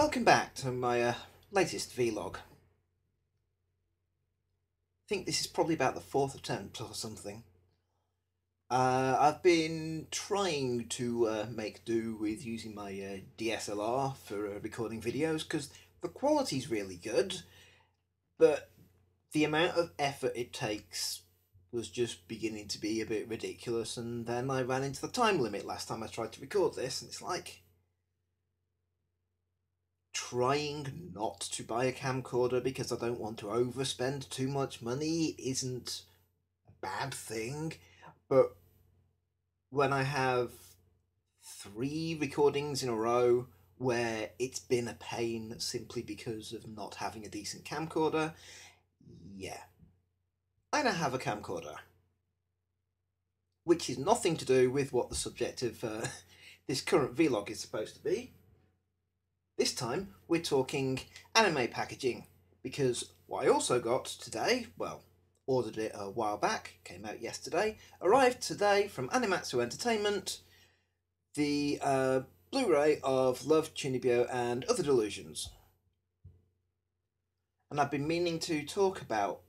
Welcome back to my latest vlog. I think this is probably about the fourth attempt or something. I've been trying to make do with using my DSLR for recording videos because the quality's really good, but the amount of effort it takes was just beginning to be a bit ridiculous, and then I ran into the time limit last time I tried to record this, and it's like trying not to buy a camcorder because I don't want to overspend too much money isn't a bad thing, but when I have 3 recordings in a row where it's been a pain simply because of not having a decent camcorder, yeah, I now have a camcorder. Which is nothing to do with what the subject of this current vlog is supposed to be. This time we're talking anime packaging, because what I also got today, well, ordered it a while back, came out yesterday, arrived today from Animatsu Entertainment, the Blu-ray of Love, Chunibyo and Other Delusions. And I've been meaning to talk about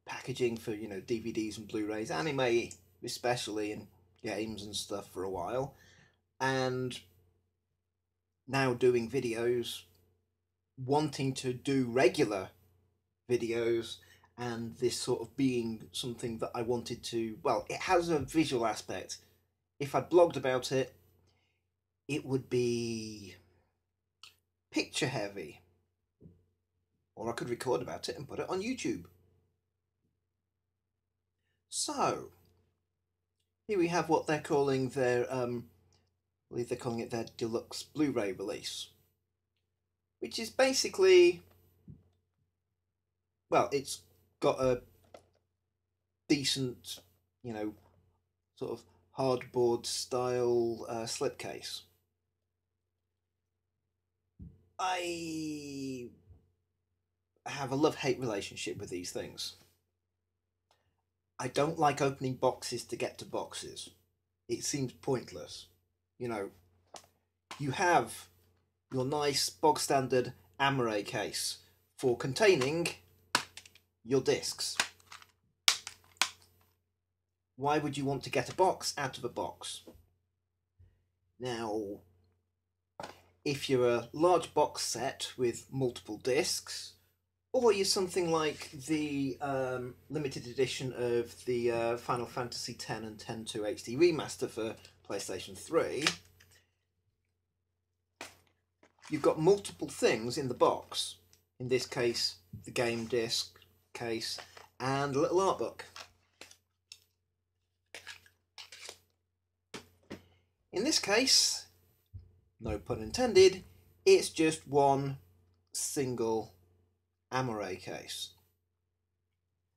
packaging for, DVDs and Blu-rays, anime especially, and games and stuff for a while, and now doing videos, wanting to do regular videos, and this sort of being something that I wanted to, well, it has a visual aspect. If I'd blogged about it, it would be picture heavy, or I could record about it and put it on YouTube. So here we have what they're calling their I believe they're calling it their deluxe Blu-ray release, which is basically, well, it's got a decent, sort of hardboard style slipcase. I have a love-hate relationship with these things. I don't like opening boxes to get to boxes. It seems pointless. You have your nice bog standard Amaray case for containing your discs. Why would you want to get a box out of a box? Now, if you're a large box set with multiple discs, or you're something like the limited edition of the Final Fantasy X and X-2 HD remaster for PlayStation 3, you've got multiple things in the box. In this case, the game disc case and a little art book. In this case, no pun intended, it's just one single Amaray case.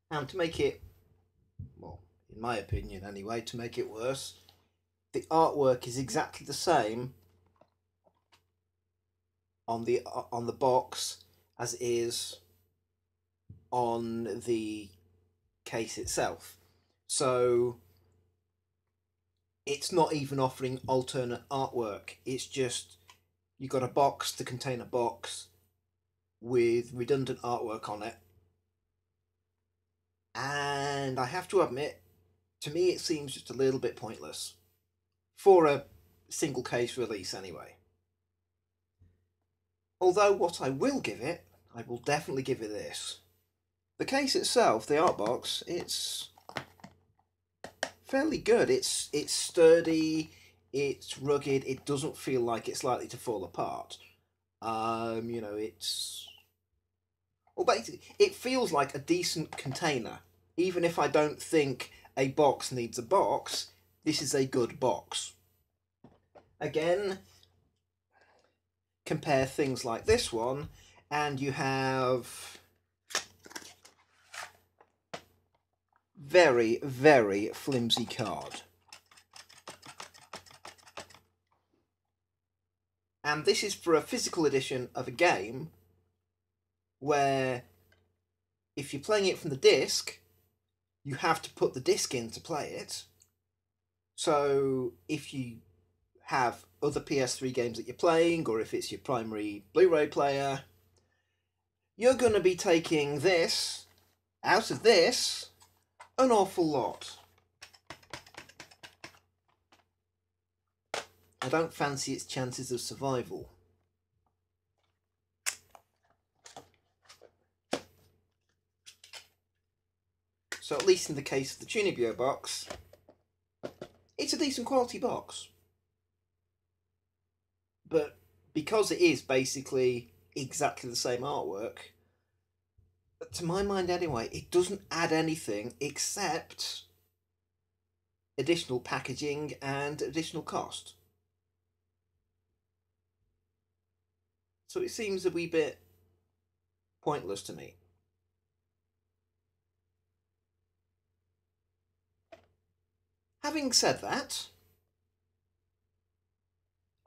And to make it, well, in my opinion anyway, to make it worse, the artwork is exactly the same on the box as it is on the case itself. So it's not even offering alternate artwork. It's just you've got a box to contain a box with redundant artwork on it. And I have to admit, to me it seems just a little bit pointless. For a single case release anyway. Although what I will give it, I will definitely give it this. The case itself, the art box, it's fairly good. It's sturdy, it's rugged, it doesn't feel like it's likely to fall apart. It's... Well, basically, it feels like a decent container. Even if I don't think a box needs a box, this is a good box. Again, compare things like this one, and you have very, very flimsy card. And this is for a physical edition of a game where if you're playing it from the disc, you have to put the disc in to play it. So if you have other PS3 games that you're playing, or if it's your primary Blu-ray player, you're going to be taking this, out of this, an awful lot. I don't fancy its chances of survival. So at least in the case of the Tunibio box, it's a decent quality box. But because it is basically exactly the same artwork, to my mind anyway, it doesn't add anything except additional packaging and additional cost. So it seems a wee bit pointless to me. Having said that,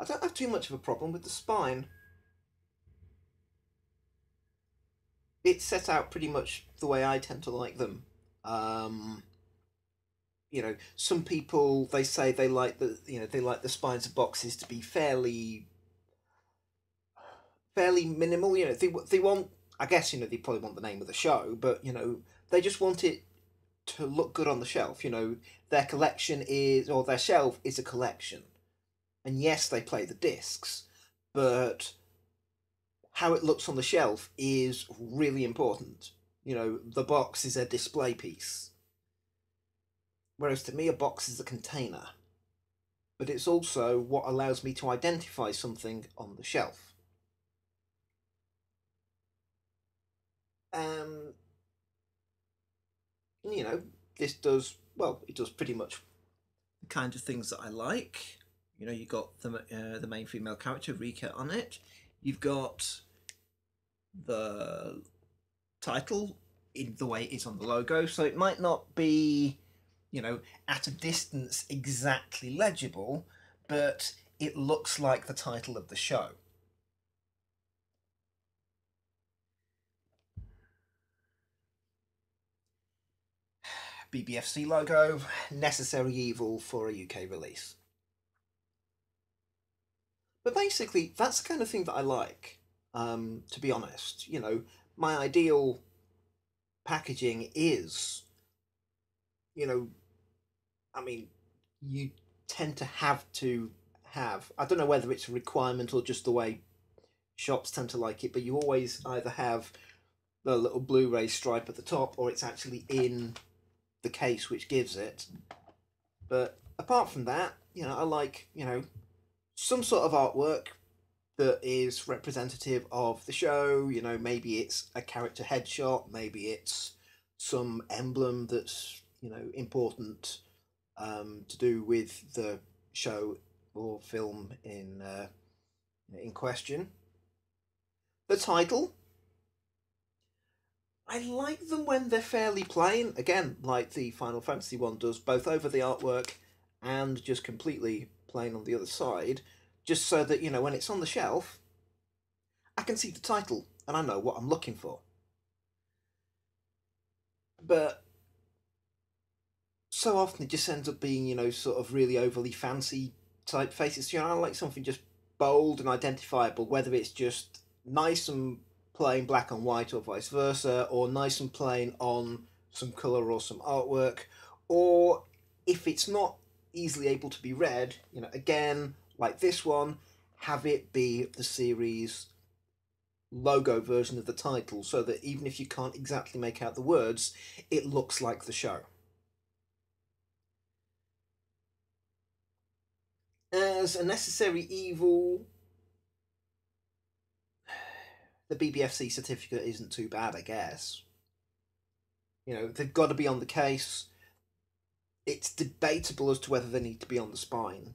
I don't have too much of a problem with the spine. It's set out pretty much the way I tend to like them. You know, some people, they say they like the spines of boxes to be fairly minimal. You know, they want, I guess, you know, they probably want the name of the show, but you know, they just want it to look good on the shelf. You know, their collection is, or their shelf is a collection. And yes, they play the discs, but how it looks on the shelf is really important. You know, the box is a display piece. Whereas to me, a box is a container. But it's also what allows me to identify something on the shelf. You know, this does, well, it does pretty much the kind of things that I like. You know, you've got the main female character, Rika, on it. You've got the title in the way it's on the logo, so it might not be, you know, at a distance exactly legible, but it looks like the title of the show. BBFC logo, necessary evil for a UK release. But basically, that's the kind of thing that I like, to be honest. You know, my ideal packaging is, you know, I mean, you tend to have I don't know whether it's a requirement or just the way shops tend to like it, but you always either have the little Blu-ray stripe at the top, or it's actually in the case which gives it. But apart from that, you know, I like, you know, some sort of artwork that is representative of the show. You know, maybe it's a character headshot, maybe it's some emblem that's, you know, important to do with the show or film in question. The title, I like them when they're fairly plain. Again, like the Final Fantasy one does, both over the artwork and just completely plain on the other side, just so that, you know, when it's on the shelf, I can see the title and I know what I'm looking for. But so often it just ends up being, you know, sort of really overly fancy typefaces. You know, I like something just bold and identifiable, whether it's just nice and plain black and white or vice versa, or nice and plain on some colour or some artwork, or if it's not easily able to be read, you know, again, like this one, have it be the series logo version of the title, so that even if you can't exactly make out the words, it looks like the show. As a necessary evil, the BBFC certificate isn't too bad, I guess. You know, they've got to be on the case. It's debatable as to whether they need to be on the spine.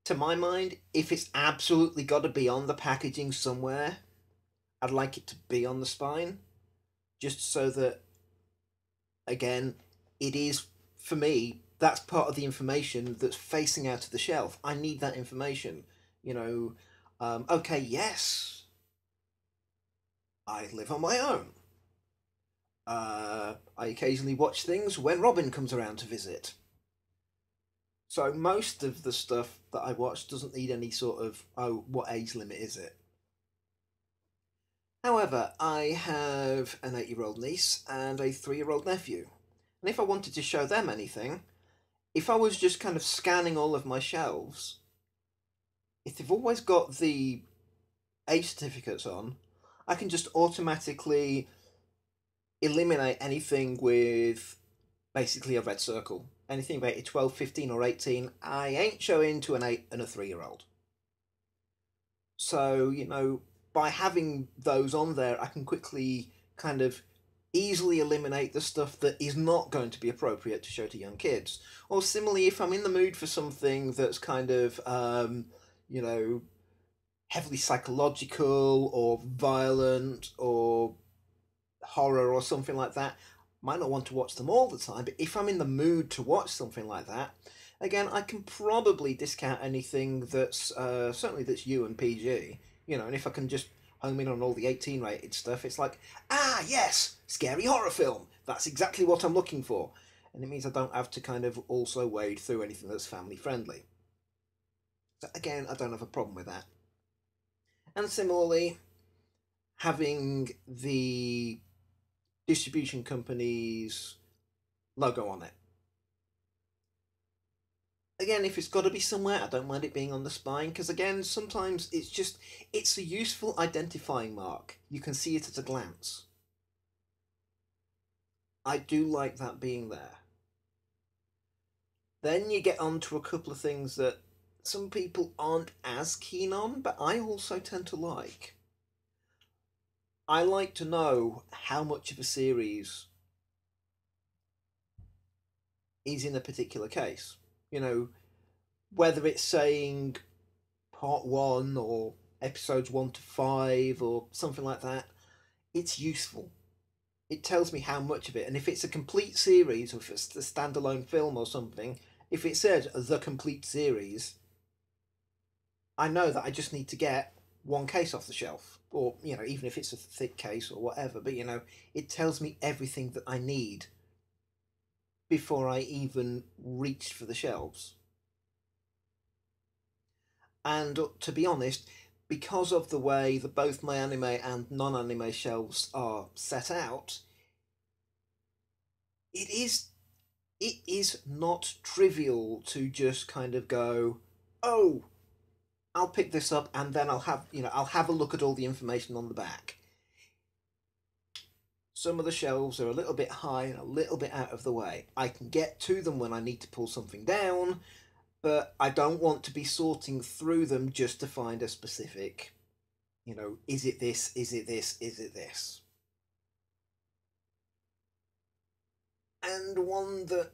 To my mind, if it's absolutely got to be on the packaging somewhere, I'd like it to be on the spine, just so that, again, it is, for me, that's part of the information that's facing out of the shelf. I need that information. You know, okay, yes, I live on my own. I occasionally watch things when Robin comes around to visit. So most of the stuff that I watch doesn't need any sort of, oh, what age limit is it? However, I have an 8-year-old niece and a 3-year-old nephew. And if I wanted to show them anything, if I was just kind of scanning all of my shelves, if they've always got the age certificates on, I can just automatically eliminate anything with basically a red circle. Anything rated 12, 15 or 18, I ain't showing to an 8 and a 3-year-old. So, by having those on there, I can quickly kind of easily eliminate the stuff that is not going to be appropriate to show to young kids. Or similarly, if I'm in the mood for something that's kind of, heavily psychological or violent or horror or something like that, might not want to watch them all the time, but if I'm in the mood to watch something like that, again, I can probably discount anything that's certainly that's U and PG, and if I can just home in on all the 18 rated stuff, it's like, ah, yes, scary horror film. That's exactly what I'm looking for. And it means I don't have to kind of also wade through anything that's family friendly. So again, I don't have a problem with that. And similarly, having the distribution company's logo on it. Again, if it's got to be somewhere, I don't mind it being on the spine, because again, sometimes it's a useful identifying mark. You can see it at a glance. I do like that being there. Then you get on to a couple of things that some people aren't as keen on, but I also tend to like. I like to know how much of a series is in a particular case. Whether it's saying part 1 or episodes 1 to 5 or something like that, it's useful. It tells me how much of it, and if it's a complete series or if it's a standalone film or something, if it says the complete series, I know that I just need to get one case off the shelf, or even if it's a thick case or whatever, but it tells me everything that I need before I even reached for the shelves. And to be honest, because of the way that both my anime and non-anime shelves are set out, it is not trivial to just kind of go, oh, I'll pick this up and then I'll have a look at all the information on the back. Some of the shelves are a little bit high and a little bit out of the way. I can get to them when I need to pull something down, but I don't want to be sorting through them just to find a specific, is it this, is it this, is it this? And one that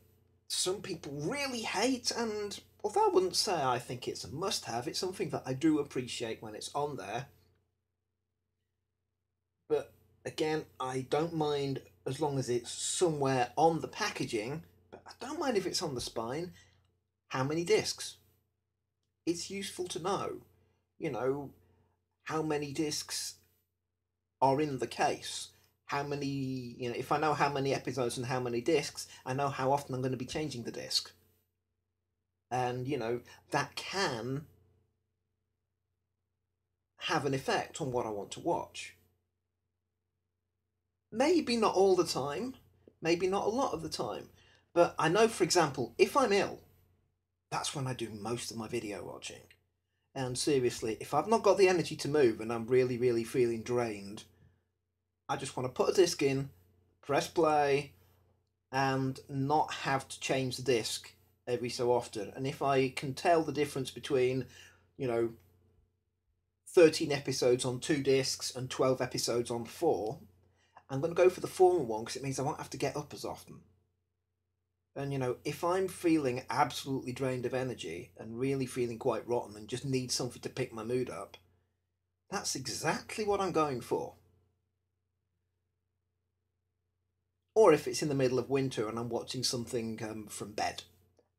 some people really hate, and although I wouldn't say I think it's a must-have, it's something that I do appreciate when it's on there. But again, I don't mind as long as it's somewhere on the packaging, but I don't mind if it's on the spine. How many discs? It's useful to know, how many discs are in the case. How many, if I know how many episodes and how many discs, I know how often I'm going to be changing the disc. And, that can have an effect on what I want to watch. Maybe not all the time, maybe not a lot of the time, but I know, for example, if I'm ill, that's when I do most of my video watching. And seriously, if I've not got the energy to move and I'm really, really feeling drained, I just want to put a disc in, press play, and not have to change the disc every so often. And if I can tell the difference between, 13 episodes on 2 discs and 12 episodes on 4, I'm going to go for the former one because it means I won't have to get up as often. And, if I'm feeling absolutely drained of energy and really feeling quite rotten and just need something to pick my mood up, that's exactly what I'm going for. Or if it's in the middle of winter and I'm watching something from bed,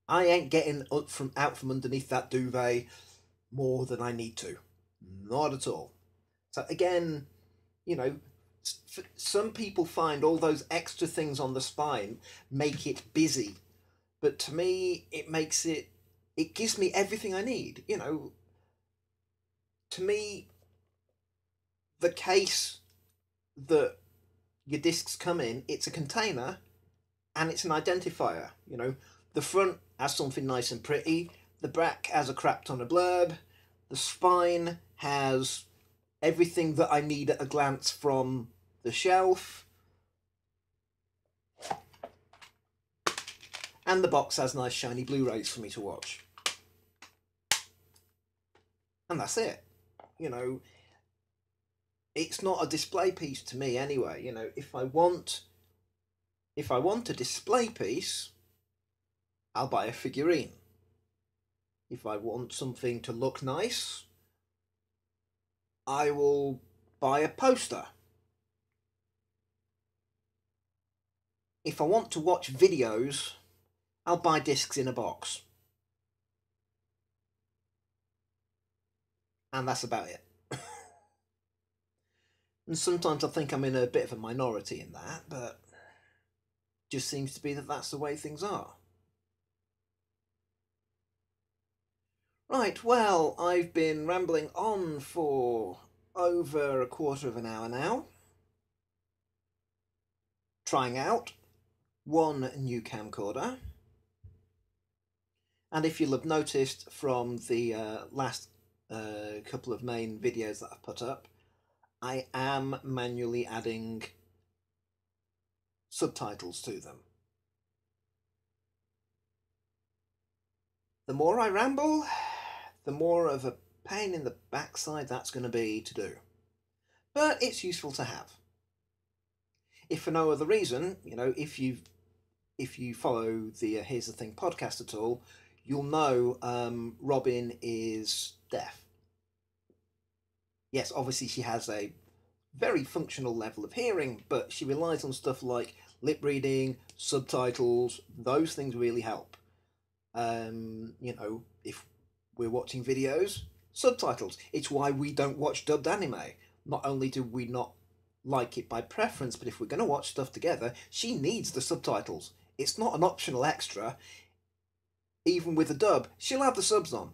I ain't getting up out from underneath that duvet more than I need to. Not at all. So again, some people find all those extra things on the spine make it busy, but to me it makes it it gives me everything I need. You know, to me, the case that your discs come in, it's a container and it's an identifier. You know, the front has something nice and pretty, the back has a crap ton of blurb, the spine has everything that I need at a glance from the shelf, and the box has nice shiny Blu-rays for me to watch. And that's it. You know, it's not a display piece to me anyway. You know, if I want a display piece, I'll buy a figurine. If I want something to look nice, I will buy a poster. If I want to watch videos, I'll buy discs in a box. And that's about it. And sometimes I think I'm in a bit of a minority in that, but it just seems to be that that's the way things are. Right, well, I've been rambling on for over a quarter of an hour now, trying out one new camcorder. And if you'll have noticed from the last couple of main videos that I've put up, I am manually adding subtitles to them. The more I ramble, the more of a pain in the backside that's going to be to do. But it's useful to have. If for no other reason, you know, if you follow the Here's the Thing podcast at all, you'll know Robin is deaf. Yes, obviously she has a very functional level of hearing, but she relies on stuff like lip reading, subtitles. Those things really help. You know, if we're watching videos, subtitles. It's why we don't watch dubbed anime. Not only do we not like it by preference, but if we're going to watch stuff together, she needs the subtitles. It's not an optional extra. Even with the dub, she'll have the subs on.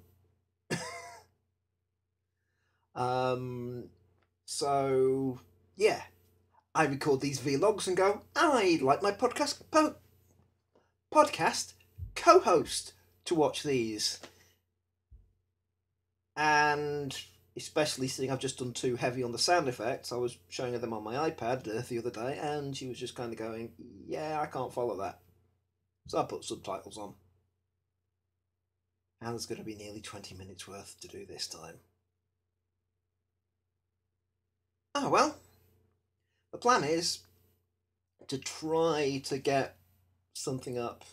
So, yeah. I record these vlogs and go, I'd like my podcast co-host to watch these. And especially seeing I've just done too heavy on the sound effects, I was showing her them on my iPad the other day, and she was just kind of going, yeah, I can't follow that. So I put subtitles on. And there's going to be nearly 20 minutes worth to do this time. Oh well, the plan is to try to get something up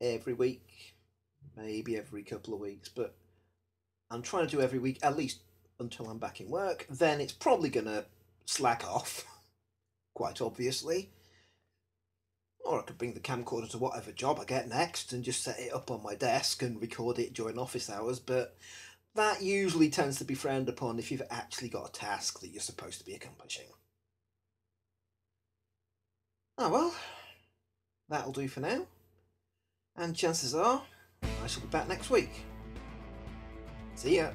every week, maybe every couple of weeks, but I'm trying to do every week, at least until I'm back in work. Then it's probably going to slack off, quite obviously. Or I could bring the camcorder to whatever job I get next and just set it up on my desk and record it during office hours, but that usually tends to be frowned upon if you've actually got a task that you're supposed to be accomplishing. Oh well, that'll do for now. And chances are, I shall be back next week. See ya.